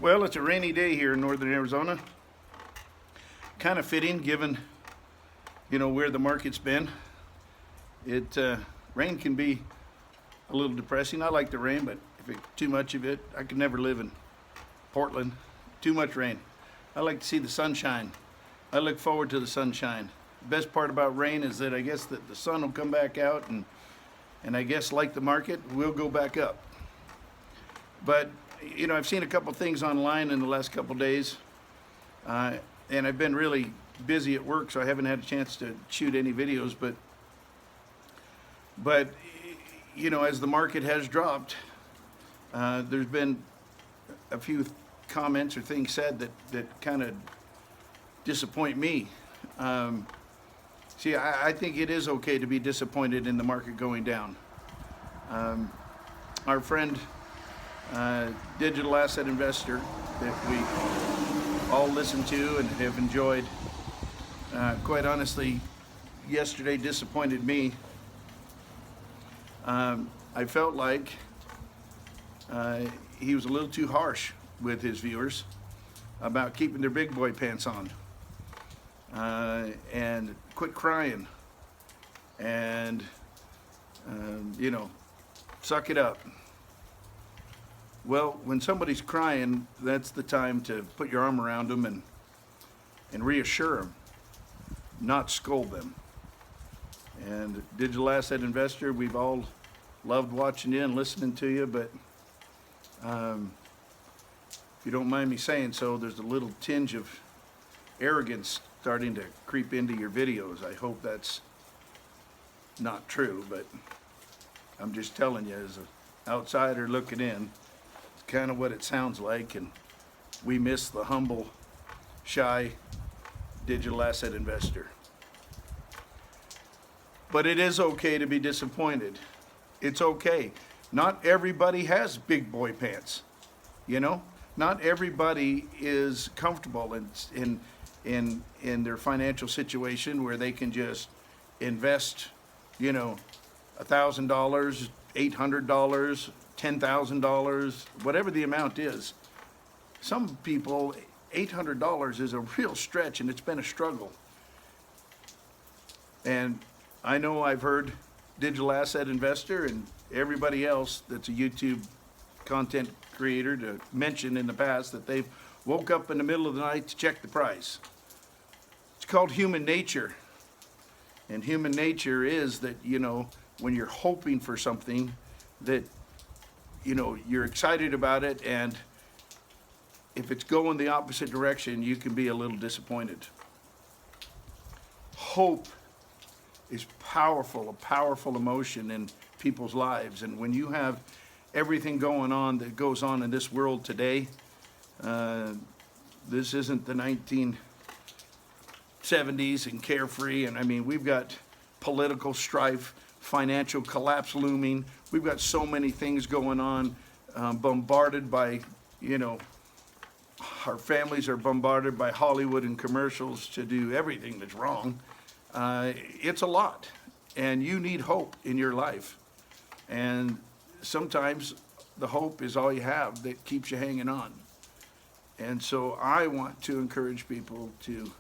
Well, it's a rainy day here in northern Arizona. Kind of fitting given, where the market's been. Rain can be a little depressing. I like the rain, but if it's too much of it, I could never live in Portland. Too much rain. I like to see the sunshine. I look forward to the sunshine. The best part about rain is that I guess that the sun will come back out and I guess like the market, we'll go back up. But I've seen a couple things online in the last couple days, and I've been really busy at work, so I haven't had a chance to shoot any videos. But as the market has dropped, there's been a few comments or things said that kind of disappoint me. I think it is okay to be disappointed in the market going down. Our friend, digital asset investor that we all listen to and have enjoyed, quite honestly, yesterday disappointed me. I felt like he was a little too harsh with his viewers about keeping their big boy pants on and quit crying and suck it up. Well, when somebody's crying, that's the time to put your arm around them and reassure them, not scold them. And digital asset investor, we've all loved watching you and listening to you, but if you don't mind me saying so, there's a little tinge of arrogance starting to creep into your videos. I hope that's not true, but I'm just telling you as an outsider looking in, kind of what it sounds like, and we miss the humble, shy digital asset investor. But it is okay to be disappointed. It's okay. Not everybody has big boy pants, Not everybody is comfortable in their financial situation where they can just invest, $1,000, $800, $10,000, whatever the amount is. Some people, $800 is a real stretch, and it's been a struggle. And I know I've heard digital asset investor and everybody else that's a YouTube content creator to mention in the past that they've woke up in the middle of the night to check the price. It's called human nature. And human nature is that, when you're hoping for something that you're excited about it, and if it's going the opposite direction, you can be a little disappointed. Hope is a powerful emotion in people's lives. And when you have everything going on that goes on in this world today, this isn't the 1970s and carefree. And we've got political strife, financial collapse looming. We've got so many things going on, bombarded by, our families are bombarded by Hollywood and commercials to do everything that's wrong. It's a lot, and you need hope in your life. And sometimes the hope is all you have that keeps you hanging on. And so I want to encourage people to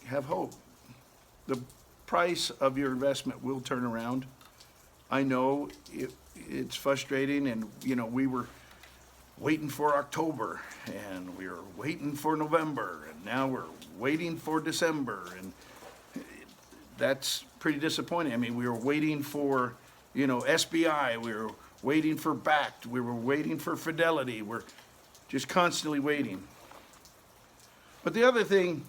have hope. The price of your investment will turn around. I know it's frustrating, and we were waiting for October, and we were waiting for November, and now we're waiting for December, and that's pretty disappointing. We were waiting for SBI, we were waiting for BACT, we were waiting for Fidelity. We're just constantly waiting. But the other thing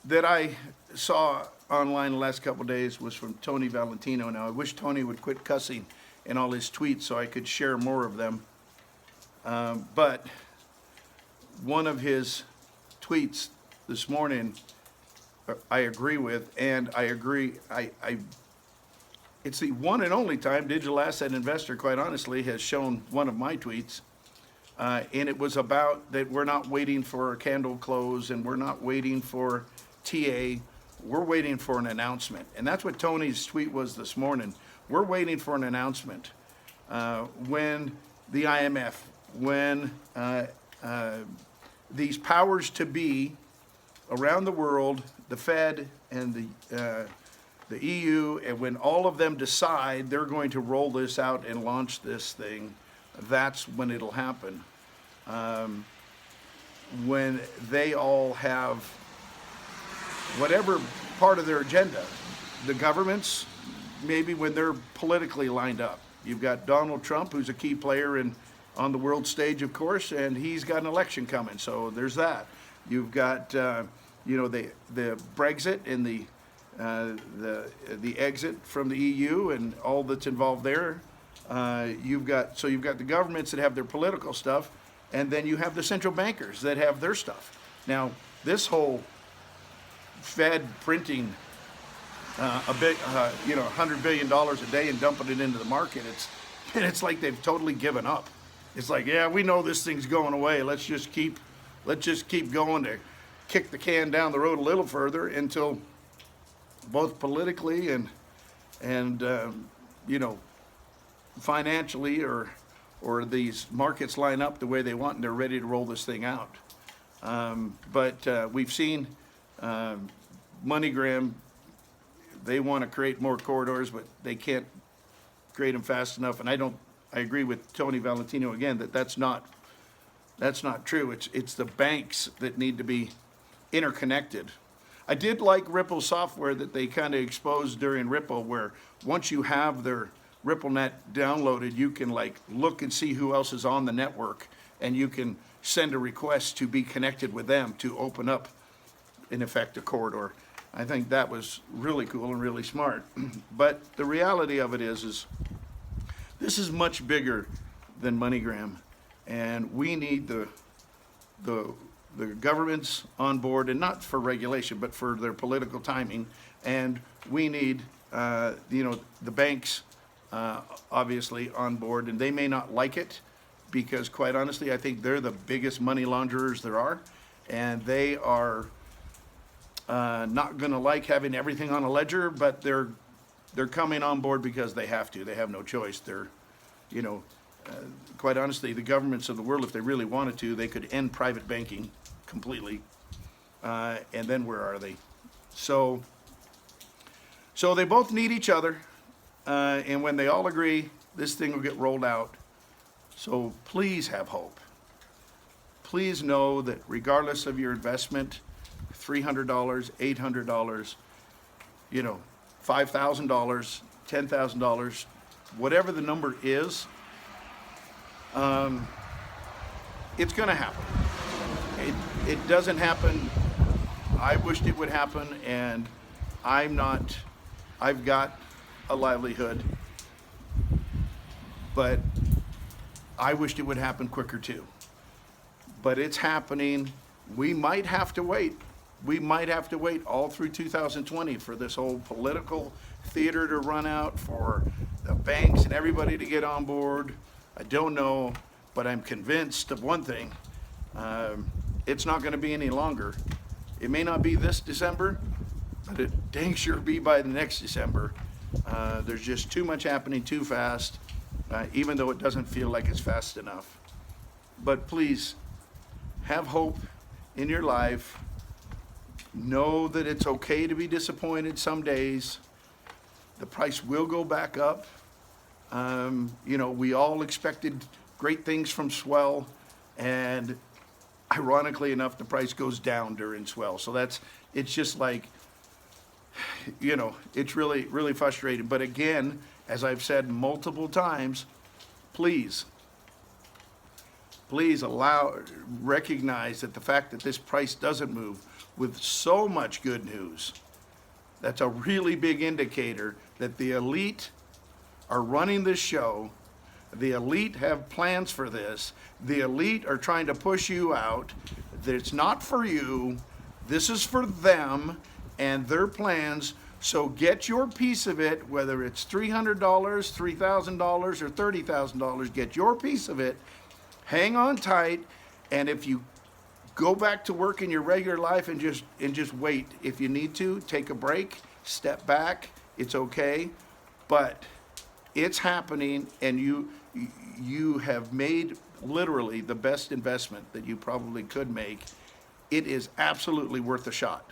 that I saw online the last couple of days was from Tony Valentino. Now, I wish Tony would quit cussing in all his tweets so I could share more of them. But one of his tweets this morning I agree with, and I agree. It's the one and only time Digital Asset Investor, quite honestly, has shown one of my tweets. And it was about that we're not waiting for a candle close, and we're not waiting for TA. We're waiting for an announcement. And that's what Tony's tweet was this morning. We're waiting for an announcement. When the IMF, when these powers to be around the world, the Fed and the EU, and when all of them decide they're going to roll this out and launch this thing, that's when it'll happen. When they all have whatever part of their agenda, the governments, maybe when they're politically lined up. You've got Donald Trump, who's a key player on the world stage, of course, and he's got an election coming, so there's that. You've got, the Brexit and the exit from the EU and all that's involved there. You've got the governments that have their political stuff, and then you have the central bankers that have their stuff. Now, this whole Fed printing $100 billion a day and dumping it into the market, it's like they've totally given up. It's like, yeah, we know this thing's going away. Let's just keep going to kick the can down the road a little further until both politically and financially or these markets line up the way they want and they're ready to roll this thing out. But we've seen MoneyGram. They want to create more corridors, but they can't create them fast enough. And I agree with Tony Valentino again that that's not true. It's the banks that need to be interconnected. I did like Ripple software that they kind of exposed during Ripple, where once you have their RippleNet downloaded, you can like look and see who else is on the network, and you can send a request to be connected with them to open up, in effect, a corridor. I think that was really cool and really smart. But the reality of it is this is much bigger than MoneyGram, and we need the governments on board, and not for regulation, but for their political timing. And we need the banks obviously on board, and they may not like it because, quite honestly, I think they're the biggest money launderers there are, and they are not going to like having everything on a ledger, but they're coming on board because they have to. They have no choice. They're, quite honestly, the governments of the world, if they really wanted to, they could end private banking completely. And then where are they? So they both need each other. And when they all agree, this thing will get rolled out. So please have hope. Please know that regardless of your investment, $300, $800, $5,000, $10,000, whatever the number is, it's going to happen. It doesn't happen. I wished it would happen, and I've got a livelihood, but I wished it would happen quicker too. But it's happening. We might have to wait. We might have to wait all through 2020 for this whole political theater to run out, for the banks and everybody to get on board. I don't know, but I'm convinced of one thing. It's not going to be any longer. It may not be this December, but it dang sure be by the next December. There's just too much happening too fast, even though it doesn't feel like it's fast enough. But please, have hope in your life. Know that it's okay to be disappointed some days. The price will go back up. We all expected great things from swell, and ironically enough, the price goes down during swell. So it's just like, it's really, really frustrating. But again, as I've said multiple times, please recognize that the fact that this price doesn't move with so much good news, that's a really big indicator that the elite are running this show. The elite have plans for this. The elite are trying to push you out. That it's not for you. This is for them and their plans. So get your piece of it, whether it's $300, $3,000, or $30,000. Get your piece of it. Hang on tight, and if you go back to work in your regular life and just wait, if you need to, take a break, step back. It's okay, but It's happening, and you have made literally the best investment that you probably could make. It is absolutely worth a shot.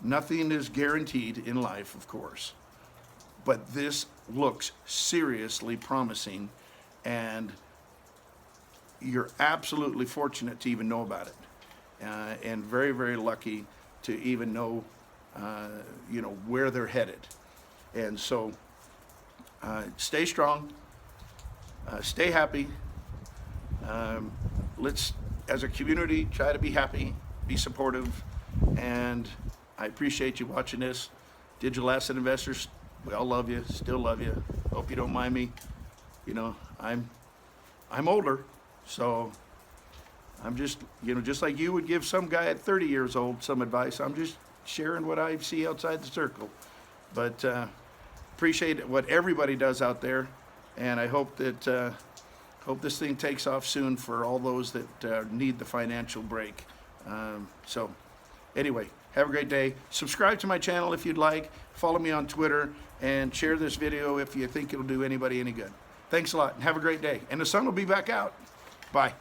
Nothing is guaranteed in life, of course, but this looks seriously promising, and you're absolutely fortunate to even know about it, and very, very lucky to even know, where they're headed. And so, stay strong, stay happy. Let's, as a community, try to be happy, be supportive, and I appreciate you watching this. Digital asset investors, we all love you, still love you. Hope you don't mind me. I'm older, so I'm just, just like you would give some guy at 30 years old some advice, I'm just sharing what I see outside the circle. But appreciate what everybody does out there, and I hope that hope this thing takes off soon for all those that need the financial break. So anyway, have a great day. Subscribe to my channel if you'd like. Follow me on Twitter, and share this video if you think it'll do anybody any good. Thanks a lot, and have a great day. And the sun will be back out. Bye.